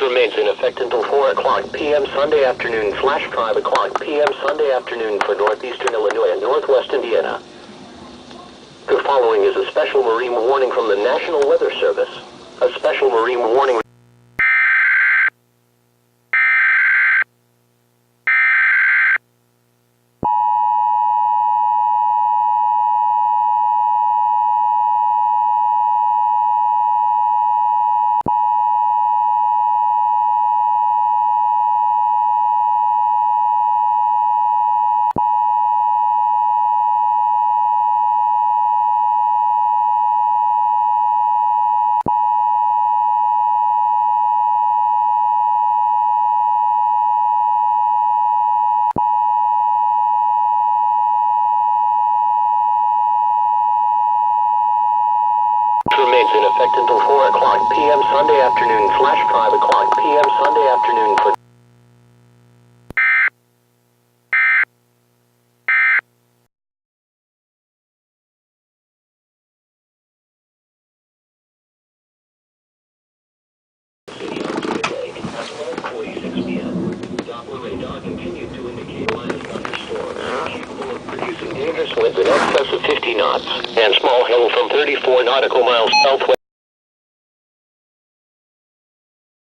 remains in effect until 4 o'clock p.m. Sunday afternoon / 5 o'clock p.m. Sunday afternoon for northeastern Illinois and northwest Indiana. The following is a special marine warning from the National Weather Service. A special marine warning. Remains in effect until 4 o'clock p.m. Sunday afternoon / 5 o'clock p.m. Sunday afternoon for at 12:46 p.m. Doppler radar continued to indicate minor thunderstorms capable of producing dangerous winds in excess of 50 knots and small hail from 34 nautical miles southwest.